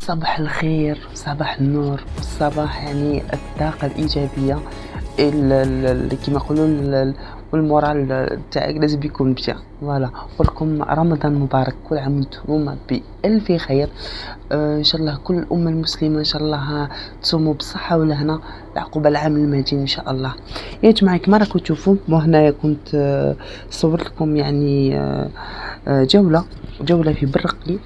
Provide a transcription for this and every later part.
صباح الخير، صباح النور، صباح يعني الطاقة الإيجابية اللي كيما يقولوا والمورال تاعك لازم يكون مشى. فوالا ولكم رمضان مبارك، كل عام وانتم بألف خير. ان شاء الله كل الأمة المسلمة ان شاء الله تصوموا بالصحة والهنا لعقوبة العام المجيد ان شاء الله. يا جماعة كما راكم تشوفوا هنايا كنت صورت لكم يعني جولة في برقي،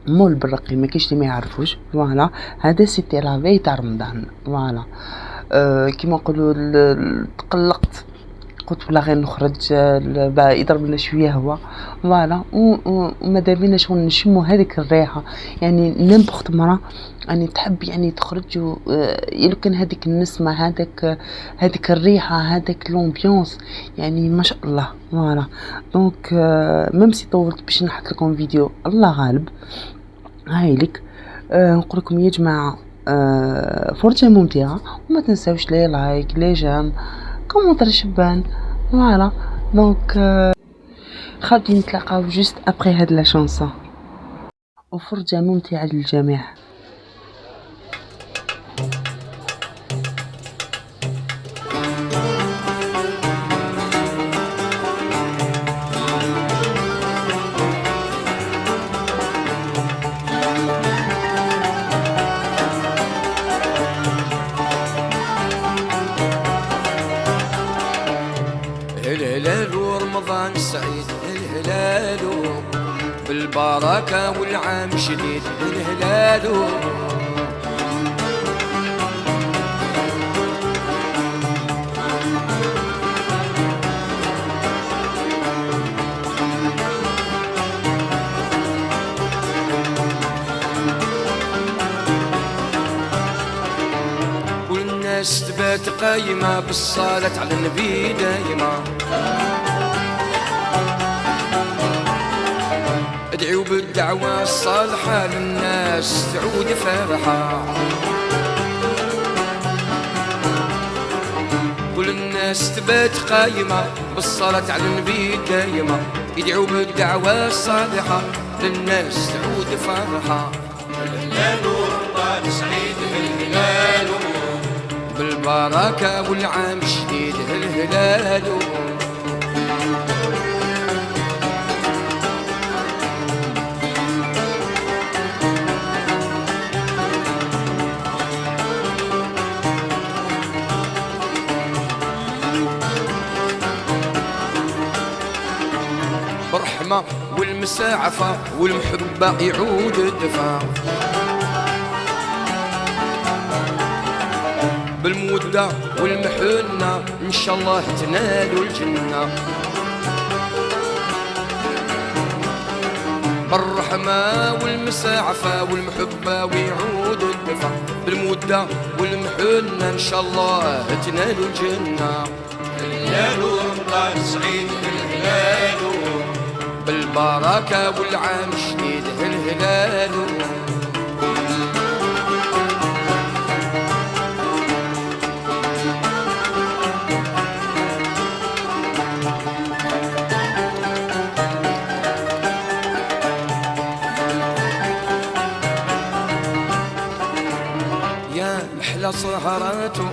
مول برقي ما كاينش اللي ما يعرفوش. فوالا هذا سيتي لافي تاع رمضان. فوالا كيما نقولوا تقلقت، قلت ولا غير نخرج يضرب لنا شويه هوا. فوالا وماذا بينا شغل نشموا هذيك الريحه، يعني نمبخت مرة يعني تحب يعني تخرج يمكن هذيك النسمه، هذيك الريحه، هذاك لومبيونس، يعني ما شاء الله. فوالا دونك ميم سي طولت باش نحط لكم فيديو الله غالب. هاي لك نقول لكم يا جماعه فرجه ممتعه، وما تنساوش لي لايك لي جام كومونتر شبان. فوالا دونك خاطي نتلاقاو جوست ابري هاد لا شانسون، وفرجه ممتعه للجميع. الهلال ورمضان سعيد، الهلال بالبركة والعام جديد، الهلال والناس تبات قايمة بالصلاة على النبي دايمة، ادعوا بالدعوة الصالحة للناس تعود فرحة، كل الناس تبات قايمة بالصلاة على النبي دايمة، يدعوا بالدعوة الصالحة للناس تعود فرحة. الهلال ورمضان سعيد، الهلال بالبركة والعام جديد، الهلال بالرحمة والمساعفة والمحبة يعود الدفا، بالمودة والمحنة إن شاء الله تنالوا الجنة، بالرحمة والمساعفة والمحبة ويعود الدفا، بالمودة والمحنة إن شاء الله تنالوا الجنة. الهلال ورمضان سعيد، الهلال بالبركة والعام جديد، الهلال يا محلى سهراته،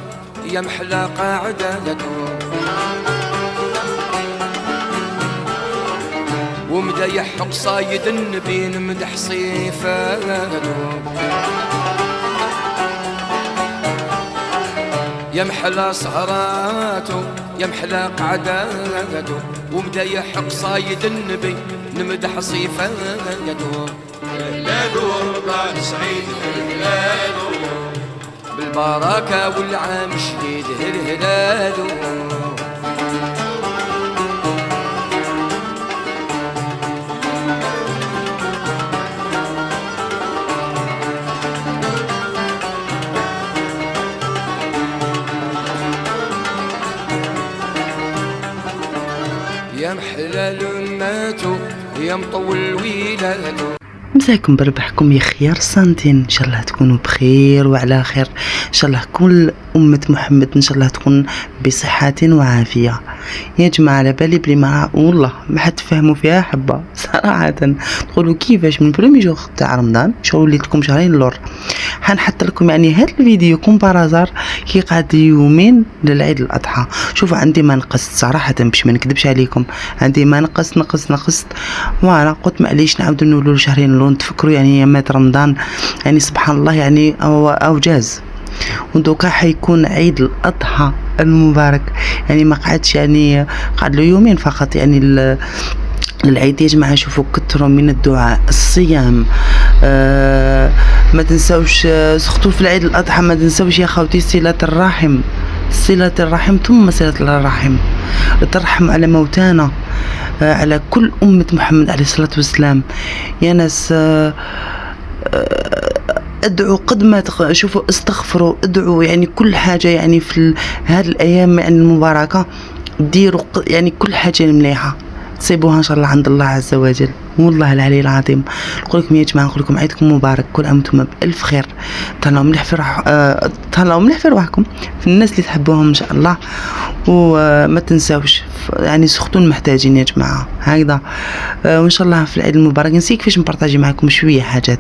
يا محلى قعدته، ومديح قصايد النبي مدح صفاته، يا محلى سهراته، يا محلى قعدته، ومديح قصايد النبي نمدح صفاته. الهلال ورمضان سعيد، الهلال بالبركة والعام جديد، الهلال يا محلى لماته، يا مطول ولادته. مساكم بربحكم يا خيار سنتين. ان شاء الله تكونوا بخير وعلى خير، ان شاء الله كل امه محمد ان شاء الله تكون بصحه وعافيه. يا جماعه على بالي بلي ما والله ما حد فهموا فيها حبه صراحه. تقولوا كيفاش من بريمي جوغ تاع رمضان شو وليت لكم شهرين اللور. حنحط لكم يعني هذا الفيديو كوم بارازار كي قعد يومين للعيد الاضحى. شوفوا عندي ما نقصت صراحه باش ما نكذبش عليكم، عندي ما نقصت وانا قلت معليش نعاودو نولوا شهرين اللور نتفكروا يعني ايامات رمضان يعني سبحان الله يعني او جاز. ودوكا حيكون عيد الاضحى المبارك يعني ما قعدش يعني قعد له يومين فقط يعني العيد يا جماعه. شوفوا كثروا من الدعاء الصيام ما تنساوش سختوا في العيد الاضحى ما تنساوش يا خوتي صله الرحم ثم صله الرحم. ترحم على موتانا على كل امه محمد عليه الصلاه والسلام يا ناس. ادعوا قد ما شوفوا استغفروا ادعوا يعني كل حاجه يعني في هذه الايام يعني المباركه ديروا يعني كل حاجه مليحه تصيبوها ان شاء الله عند الله عز وجل. والله العلي العظيم نقول لكم يا جماعه نقول لكم عيدكم مبارك، كل عام وانتم بالف خير. تهلاو مليح في روحكم في الناس اللي تحبوهم ان شاء الله. وما تنساوش يعني سختوا المحتاجين يا جماعه هكذا. وان شاء الله في العيد المبارك نسيت كيفاش نبارطاجي معكم شويه حاجات.